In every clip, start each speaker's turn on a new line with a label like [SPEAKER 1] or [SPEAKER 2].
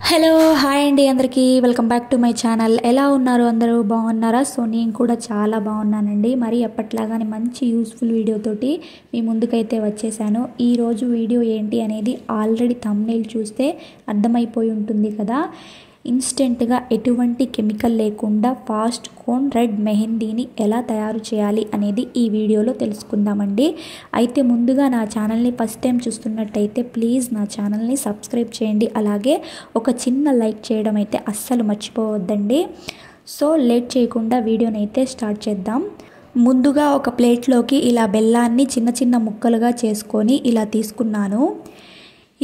[SPEAKER 1] Hello hi అండి అందరికీ welcome back to my channel. ఎలా ఉన్నారు అందరూ? బాగున్నారా? సో నేను కూడా చాలా బాగున్నానండి. మరి ఎప్పట్లాగానే మంచి యూస్ఫుల్ వీడియోతోటి మీ ముందుకైతే వచ్చేసాను. ఈరోజు వీడియో ఏంటి అనేది ఆల్రెడీ థంబ్నెయిల్ చూస్తే అర్థమైపోయి ఉంటుంది కదా. ఇన్స్టెంట్గా ఎటువంటి కెమికల్ లేకుండా ఫాస్ట్ కోన్ రెడ్ మెహందీని ఎలా తయారు చేయాలి అనేది ఈ వీడియోలో తెలుసుకుందామండి. అయితే ముందుగా నా ఛానల్ని ఫస్ట్ టైం చూస్తున్నట్టయితే ప్లీజ్ నా ఛానల్ని సబ్స్క్రైబ్ చేయండి. అలాగే ఒక చిన్న లైక్ చేయడం అయితే అస్సలు మర్చిపోవద్దండి. సో లేట్ చేయకుండా వీడియోని అయితే స్టార్ట్ చేద్దాం. ముందుగా ఒక ప్లేట్లోకి ఇలా బెల్లాన్ని చిన్న చిన్న ముక్కలుగా చేసుకొని ఇలా తీసుకున్నాను.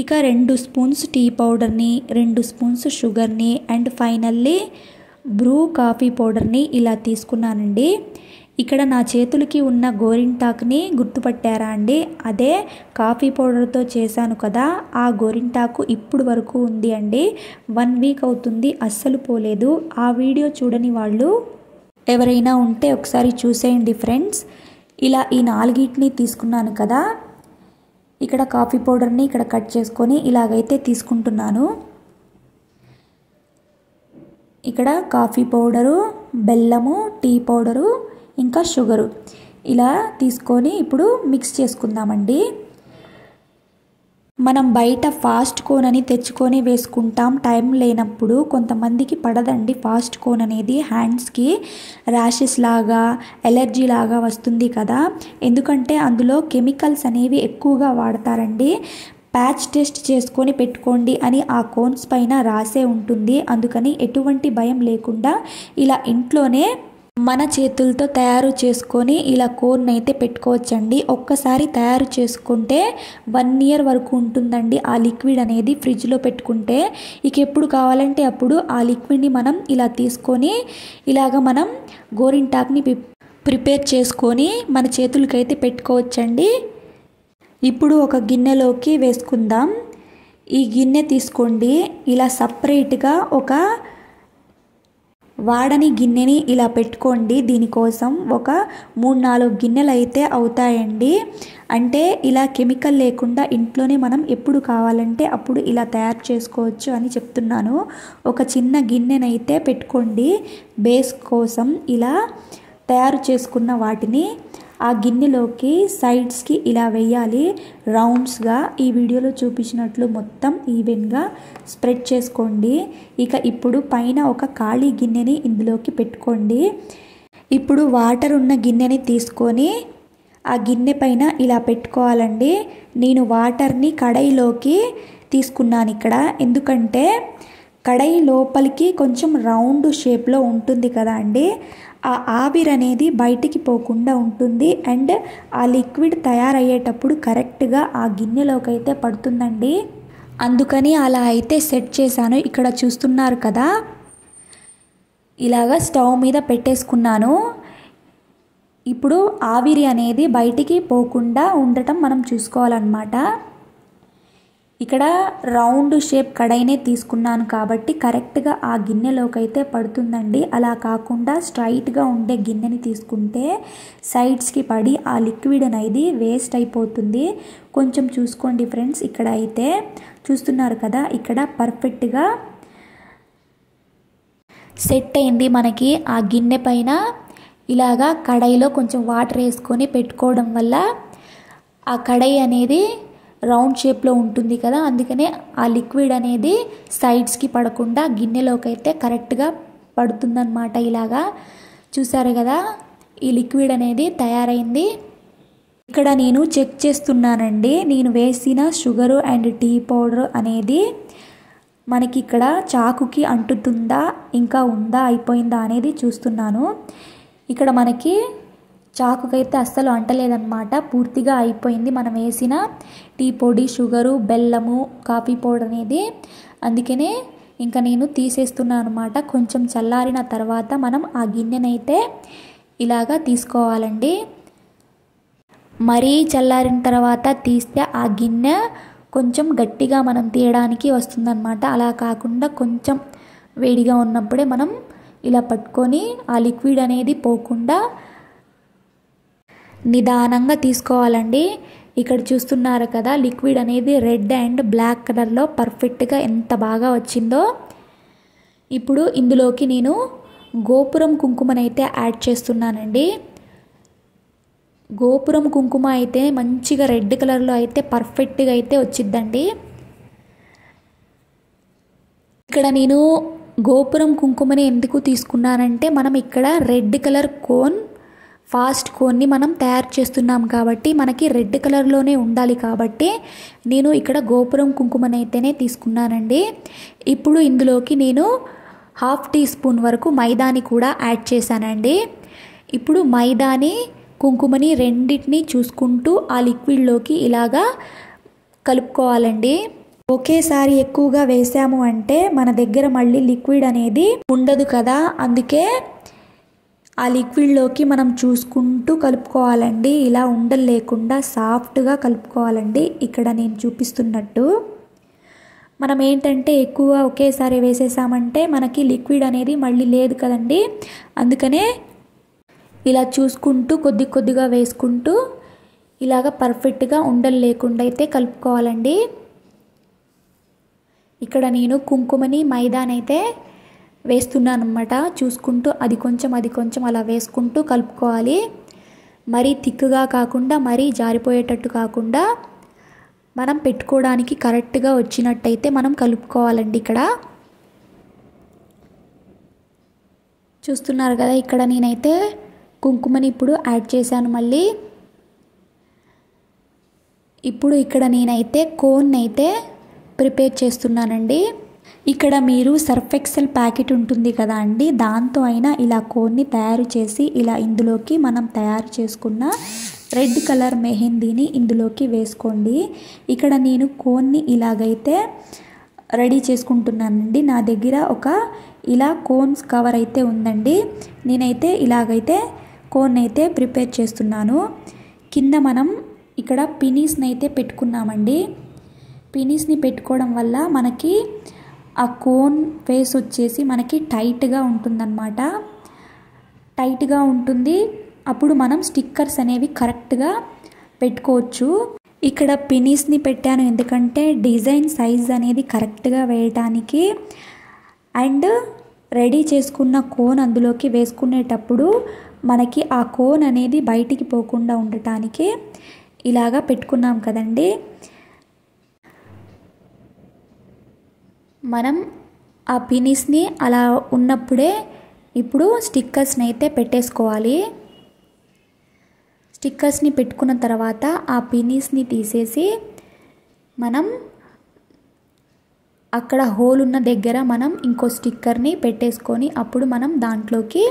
[SPEAKER 1] ఇక 2 స్పూన్స్ టీ పౌడర్ని, 2 స్పూన్స్ షుగర్ని అండ్ ఫైనల్లీ బ్రూ కాఫీ పౌడర్ని ఇలా తీసుకున్నానండి. ఇక్కడ నా చేతులకి ఉన్న గోరింటాకుని గుర్తుపట్టారా అండి? అదే కాఫీ పౌడర్తో చేశాను కదా, ఆ గోరింటాకు ఇప్పుడు వరకు ఉంది అండి. 1 వీక్ అవుతుంది, అస్సలు పోలేదు. ఆ వీడియో చూడని వాళ్ళు ఎవరైనా ఉంటే ఒకసారి చూసేయండి ఫ్రెండ్స్. ఇలా ఈ 4ని తీసుకున్నాను కదా. ఇక్కడ కాఫీ పౌడర్ని ఇక్కడ కట్ చేసుకొని ఇలాగైతే తీసుకుంటున్నాను. ఇక్కడ కాఫీ పౌడరు, బెల్లము, టీ పౌడరు ఇంకా షుగరు ఇలా తీసుకొని ఇప్పుడు మిక్స్ చేసుకుందామండి. మనం బయట ఫాస్ట్ కోన్ అని తెచ్చుకొని వేసుకుంటాం టైం లేనప్పుడు. కొంతమందికి పడదండి ఫాస్ట్ కోన్ అనేది, హ్యాండ్స్కి ర్యాషెస్ లాగా ఎలర్జీ లాగా వస్తుంది కదా. ఎందుకంటే అందులో కెమికల్స్ అనేవి ఎక్కువగా వాడతారండి. ప్యాచ్ టెస్ట్ చేసుకొని పెట్టుకోండి అని ఆ కోన్స్ పైన రాసే ఉంటుంది. అందుకని ఎటువంటి భయం లేకుండా ఇలా ఇంట్లోనే మన చేతులతో తయారు చేసుకొని ఇలా కోన్ అయితే పెట్టుకోవచ్చండి. ఒక్కసారి తయారు చేసుకుంటే 1 ఇయర్ వరకు ఉంటుందండి ఆ లిక్విడ్ అనేది ఫ్రిడ్జ్లో పెట్టుకుంటే. ఇక ఎప్పుడు కావాలంటే అప్పుడు ఆ లిక్విడ్ని మనం ఇలా తీసుకొని ఇలాగ మనం గోరింటాక్ని ప్రిపేర్ చేసుకొని మన చేతులకైతే పెట్టుకోవచ్చండి. ఇప్పుడు ఒక గిన్నెలోకి వేసుకుందాం. ఈ గిన్నె తీసుకోండి. ఇలా సపరేట్గా ఒక వాడని గిన్నెని ఇలా పెట్టుకోండి. దీనికోసం ఒక 3-4 గిన్నెలు అయితే అవుతాయండి. అంటే ఇలా కెమికల్ లేకుండా ఇంట్లోనే మనం ఎప్పుడు కావాలంటే అప్పుడు ఇలా తయారు చేసుకోవచ్చు అని చెప్తున్నాను. ఒక చిన్న గిన్నెనైతే పెట్టుకోండి. బేస్ కోసం ఇలా తయారు చేసుకున్న వాటిని ఆ గిన్నెలోకి సైడ్స్కి ఇలా వేయాలి రౌండ్స్గా. ఈ వీడియోలో చూపించినట్లు మొత్తం ఈవెన్గా స్ప్రెడ్ చేసుకోండి. ఇక ఇప్పుడు పైన ఒక ఖాళీ గిన్నెని ఇందులోకి పెట్టుకోండి. ఇప్పుడు వాటర్ ఉన్న గిన్నెని తీసుకొని ఆ గిన్నె పైన ఇలా పెట్టుకోవాలండి. నేను వాటర్ని కడాయిలోకి తీసుకున్నాను ఇక్కడ. ఎందుకంటే కడాయి లోపలికి కొంచెం రౌండ్ షేప్లో ఉంటుంది కదా అండి. ఆ ఆవిరి అనేది బయటికి పోకుండా ఉంటుంది అండ్ ఆ లిక్విడ్ తయారయ్యేటప్పుడు కరెక్ట్గా ఆ గిన్నెలోకి అయితే పడుతుందండి. అందుకని అలా అయితే సెట్ చేశాను. ఇక్కడ చూస్తున్నారు కదా, ఇలాగ స్టవ్ మీద పెట్టేసుకున్నాను. ఇప్పుడు ఆవిరి అనేది బయటికి పోకుండా ఉండటం మనం చూసుకోవాలన్నమాట. ఇక్కడ రౌండ్ షేప్ కడాయినే తీసుకున్నాను కాబట్టి కరెక్ట్గా ఆ గిన్నెలోకి అయితే పడుతుందండి. అలా కాకుండా స్ట్రైట్గా ఉండే గిన్నెని తీసుకుంటే సైడ్స్కి పడి ఆ లిక్విడ్ అనేది వేస్ట్ అయిపోతుంది. కొంచెం చూసుకోండి ఫ్రెండ్స్. ఇక్కడ అయితే చూస్తున్నారు కదా, ఇక్కడ పర్ఫెక్ట్గా సెట్ అయింది మనకి. ఆ గిన్నె పైన ఇలాగా కడాయిలో కొంచెం వాటర్ వేసుకొని పెట్టుకోవడం వల్ల ఆ కడాయి అనేది రౌండ్ షేప్లో ఉంటుంది కదా. అందుకనే ఆ లిక్విడ్ అనేది సైడ్స్కి పడకుండా గిన్నెలోకి అయితే కరెక్ట్గా పడుతుందన్నమాట. ఇలాగా చూసారు కదా, ఈ లిక్విడ్ అనేది తయారైంది. ఇక్కడ నేను చెక్ చేస్తున్నానండి. నేను వేసిన షుగరు అండ్ టీ పౌడర్ అనేది మనకి ఇక్కడ చాకుకి అంటుతుందా, ఇంకా ఉందా, అయిపోయిందా అనేది చూస్తున్నాను. ఇక్కడ మనకి చాకుకైతే అస్సలు అంటలేదన్నమాట, పూర్తిగా అయిపోయింది మనం వేసిన టీ పొడి, షుగరు, బెల్లము, కాఫీ పౌడర్ అనేది. అందుకనే ఇంకా నేను తీసేస్తున్నాను అనమాట. కొంచెం చల్లారిన తర్వాత మనం ఆ గిన్నెనైతే ఇలాగా తీసుకోవాలండి. మరీ చల్లారిన తర్వాత తీస్తే ఆ గిన్నె కొంచెం గట్టిగా మనం తీయడానికి వస్తుందన్నమాట. అలా కాకుండా కొంచెం వేడిగా ఉన్నప్పుడే మనం ఇలా పట్టుకొని ఆ లిక్విడ్ అనేది పోకుండా నిదానంగా తీసుకోవాలండి. ఇక్కడ చూస్తున్నారు కదా, లిక్విడ్ అనేది రెడ్ అండ్ బ్లాక్ కలర్లో పర్ఫెక్ట్గా ఎంత బాగా వచ్చిందో. ఇప్పుడు ఇందులోకి నేను గోపురం కుంకుమనైతే యాడ్ చేస్తున్నానండి. గోపురం కుంకుమ అయితే మంచిగా రెడ్ కలర్లో అయితే పర్ఫెక్ట్గా అయితే వచ్చిద్దండి. ఇక్కడ నేను గోపురం కుంకుమని ఎందుకు తీసుకున్నానంటే, మనం ఇక్కడ రెడ్ కలర్ కోన్, ఫాస్ట్ కోన్ని మనం తయారు చేస్తున్నాం కాబట్టి మనకి రెడ్ కలర్లోనే ఉండాలి కాబట్టి నేను ఇక్కడ గోపురం కుంకుమని అయితేనే తీసుకున్నానండి. ఇప్పుడు ఇందులోకి నేను 1/2 టీ స్పూన్ వరకు మైదాని కూడా యాడ్ చేశానండి. ఇప్పుడు మైదాని కుంకుమని రెండింటిని చూసుకుంటూ ఆ లిక్విడ్లోకి ఇలాగా కలుపుకోవాలండి. ఒకేసారి ఎక్కువగా వేసాము అంటే మన దగ్గర మళ్ళీ లిక్విడ్ అనేది ఉండదు కదా, అందుకే ఆ లిక్విడ్లోకి మనం చూసుకుంటూ కలుపుకోవాలండి. ఇలా ఉండలు లేకుండా సాఫ్ట్గా కలుపుకోవాలండి. ఇక్కడ నేను చూపిస్తున్నట్టు మనం ఏంటంటే ఎక్కువ ఒకేసారి వేసేసామంటే మనకి లిక్విడ్ అనేది మళ్ళీ లేదు కదండి, అందుకనే ఇలా చూసుకుంటూ కొద్ది కొద్దిగా వేసుకుంటూ ఇలాగ పర్ఫెక్ట్గా ఉండలు లేకుండా అయితే కలుపుకోవాలండి. ఇక్కడ నేను కుంకుమని మైదానైతే వేస్తున్నాను అన్నమాట. చూసుకుంటూ అది కొంచెం అలా వేసుకుంటూ కలుపుకోవాలి. మరీ థిక్గా కాకుండా మరీ జారిపోయేటట్టు కాకుండా మనం పెట్టుకోవడానికి కరెక్ట్గా వచ్చినట్టయితే మనం కలుపుకోవాలండి. ఇక్కడ చూస్తున్నారు కదా, ఇక్కడ నేనైతే కుంకుమని ఇప్పుడు యాడ్ చేశాను. మళ్ళీ ఇప్పుడు ఇక్కడ నేనైతే కోన్ అయితే ప్రిపేర్ చేస్తున్నానండి. ఇక్కడ మీరు సర్ఫ్ ఎక్సెల్ ప్యాకెట్ ఉంటుంది కదా అండి, దాంతో అయినా ఇలా కోన్ని తయారు చేసి ఇలా ఇందులోకి మనం తయారు చేసుకున్న రెడ్ కలర్ మెహందీని ఇందులోకి వేసుకోండి. ఇక్కడ నేను కోన్ని ఇలాగైతే రెడీ చేసుకుంటున్నానండి. నా దగ్గర ఒక ఇలా కోన్స్ కవర్ అయితే ఉందండి. నేనైతే ఇలాగైతే కోన్ అయితే ప్రిపేర్ చేస్తున్నాను. కింద మనం ఇక్కడ పినీస్ని అయితే పెట్టుకున్నామండి. పినీస్ని పెట్టుకోవడం వల్ల మనకి ఆ కోన్ ఫేస్ వచ్చేసి మనకి టైట్గా ఉంటుందన్నమాట. టైట్గా ఉంటుంది. అప్పుడు మనం స్టిక్కర్స్ అనేవి కరెక్ట్గా పెట్టుకోవచ్చు. ఇక్కడ పినీస్ని పెట్టాను ఎందుకంటే డిజైన్ సైజ్ అనేది కరెక్ట్గా వేయటానికి, అండ్ రెడీ చేసుకున్న కోన్ అందులోకి వేసుకునేటప్పుడు మనకి ఆ కోన్ అనేది బయటికి పోకుండా ఉండటానికి ఇలాగా పెట్టుకున్నాం కదండి. మనం ఆ పినీస్ని అలా ఉన్నప్పుడే ఇప్పుడు స్టిక్కర్స్ని అయితే పెట్టేసుకోవాలి. స్టిక్కర్స్ని పెట్టుకున్న తర్వాత ఆ పినీస్ని తీసేసి మనం అక్కడ హోల్ ఉన్న దగ్గర మనం ఇంకో స్టిక్కర్ని పెట్టేసుకొని అప్పుడు మనం దాంట్లోకి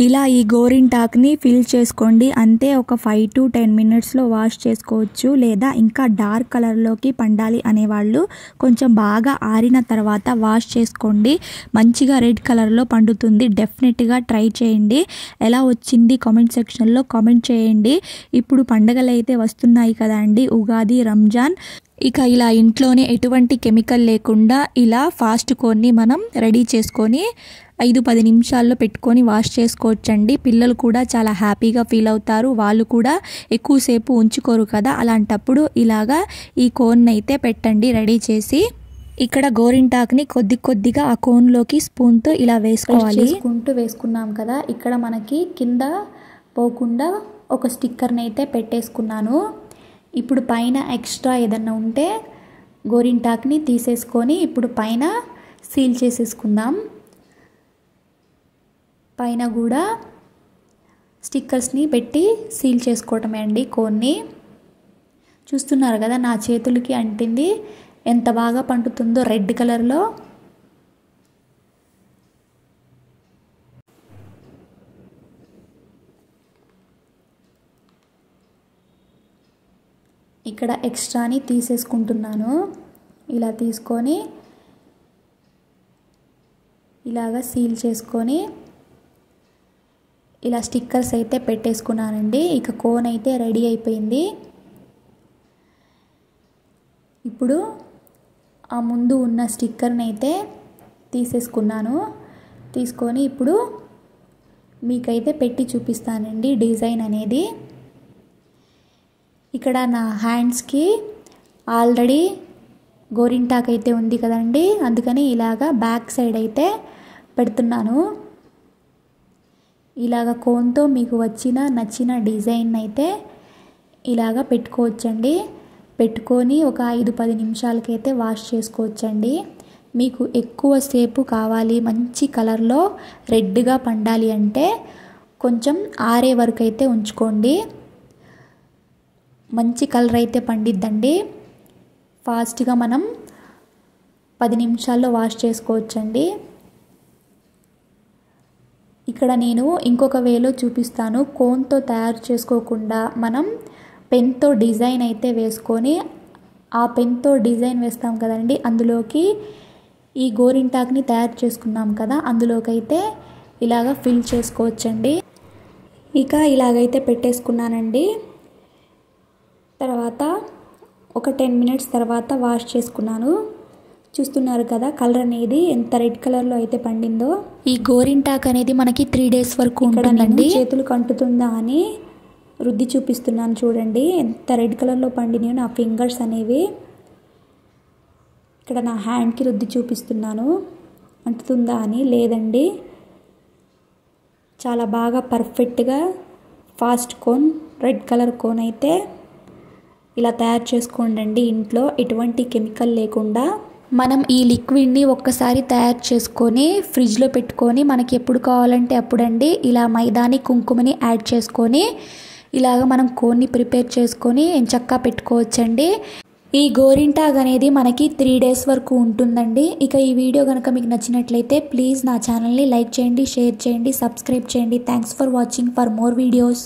[SPEAKER 1] ఇలా ఈ గోరింటాక్ని ఫిల్ చేసుకోండి. అంతే, ఒక 5 to 10 మినిట్స్లో వాష్ చేసుకోవచ్చు. లేదా ఇంకా డార్క్ కలర్లోకి పండాలి అనేవాళ్ళు కొంచెం బాగా ఆరిన తర్వాత వాష్ చేసుకోండి. మంచిగా రెడ్ కలర్లో పండుతుంది. డెఫినెట్గా ట్రై చేయండి. ఎలా వచ్చింది కామెంట్ సెక్షన్లో కామెంట్ చేయండి. ఇప్పుడు పండగలు అయితే వస్తున్నాయి కదా అండి, ఉగాది, రంజాన్. ఇక ఇలా ఇంట్లోనే ఎటువంటి కెమికల్ లేకుండా ఇలా ఫాస్ట్ కోన్ని మనం రెడీ చేసుకొని 5-10 నిమిషాల్లో పెట్టుకొని వాష్ చేసుకోవచ్చండి. పిల్లలు కూడా చాలా హ్యాపీగా ఫీల్ అవుతారు. వాళ్ళు కూడా ఎక్కువసేపు ఉంచుకోరు కదా, అలాంటప్పుడు ఇలాగా ఈ కోన్ అయితే పెట్టండి రెడీ చేసి. ఇక్కడ గోరింటాక్ని కొద్దిగా ఆ కోన్లోకి స్పూన్తో ఇలా వేసుకోవాలి. వేసుకున్నాం కదా, ఇక్కడ మనకి కింద పోకుండా ఒక స్టిక్కర్ని అయితే పెట్టేసుకున్నాను. ఇప్పుడు పైన ఎక్స్ట్రా ఏదన్నా ఉంటే గోరింటాక్ని తీసేసుకొని ఇప్పుడు పైన సీల్ చేసేసుకుందాం. పైన కూడా స్టిక్కర్స్ని పెట్టి సీల్ చేసుకోవటమే అండి కోన్ని. చూస్తున్నారు కదా, నా చేతులకి అంటింది ఎంత బాగా పండుతుందో రెడ్ కలర్లో. ఇక్కడ ఎక్స్ట్రాని తీసేసుకుంటున్నాను. ఇలా తీసుకొని ఇలాగా సీల్ చేసుకొని ఇలా స్టిక్కర్స్ అయితే పెట్టేసుకున్నానండి. ఇక కోన్ అయితే రెడీ అయిపోయింది. ఇప్పుడు ఆ ముందు ఉన్న స్టిక్కర్ని అయితే తీసేసుకున్నాను. తీసుకొని ఇప్పుడు మీకైతే పెట్టి చూపిస్తానండి డిజైన్ అనేది. ఇక్కడ నా హ్యాండ్స్కి ఆల్రెడీ గోరింటాకు అయితే ఉంది కదండి, అందుకని ఇలాగా బ్యాక్ సైడ్ అయితే పెడుతున్నాను. ఇలాగ కోన్తో మీకు నచ్చిన డిజైన్ అయితే ఇలాగ పెట్టుకోవచ్చండి. పెట్టుకొని ఒక 5-10 నిమిషాలకైతే వాష్ చేసుకోవచ్చండి. మీకు ఎక్కువసేపు కావాలి, మంచి కలర్లో రెడ్గా పండాలి అంటే కొంచెం ఆరే వరకు అయితే ఉంచుకోండి. మంచి కలర్ అయితే పండిద్దండి. ఫాస్ట్గా మనం 10 నిమిషాల్లో వాష్ చేసుకోవచ్చండి. ఇక్కడ నేను ఇంకొక వేలో చూపిస్తాను. కోన్తో తయారు చేసుకోకుండా మనం పెన్తో డిజైన్ అయితే వేసుకొని, ఆ పెన్తో డిజైన్ వేస్తాం కదండి, అందులోకి ఈ గోరింటాకుని తయారు చేసుకున్నాం కదా, అందులోకి అయితే ఇలాగ ఫిల్ చేసుకోవచ్చండి. ఇక ఇలాగైతే పెట్టేసుకున్నానండి. తర్వాత ఒక 10 మినిట్స్ తర్వాత వాష్ చేసుకున్నాను. చూస్తున్నారు కదా కలర్ అనేది ఎంత రెడ్ కలర్లో అయితే పండిందో. ఈ గోరింటాకు అనేది మనకి 3 డేస్ వరకు ఉంటుందండి. చేతులకు అంటుతుందా అని రుద్ది చూపిస్తున్నాను చూడండి, ఎంత రెడ్ కలర్లో పండినాయో నా ఫింగర్స్ అనేవి. ఇక్కడ నా హ్యాండ్కి రుద్ది చూపిస్తున్నాను అంటుతుందా అని. లేదండి, చాలా బాగా పర్ఫెక్ట్గా fast cone, red colour cone అయితే ఇలా తయారు చేసుకోండి ఇంట్లో, ఎటువంటి కెమికల్ లేకుండా. మనం ఈ లిక్విడ్ని ఒక్కసారి తయారు చేసుకొని ఫ్రిడ్జ్లో పెట్టుకొని మనకి ఎప్పుడు కావాలంటే అప్పుడండి ఇలా మైదాని కుంకుమని యాడ్ చేసుకొని ఇలాగ మనం కోన్ని ప్రిపేర్ చేసుకొని ఎంచక్కా పెట్టుకోవచ్చండి. ఈ గోరింటాకు అనేది మనకి 3 డేస్ వరకు ఉంటుందండి. ఇక ఈ వీడియో కనుక మీకు నచ్చినట్లయితే ప్లీజ్ నా ఛానల్ని లైక్ చేయండి, షేర్ చేయండి, సబ్స్క్రైబ్ చేయండి. Thanks for watching. For more videos.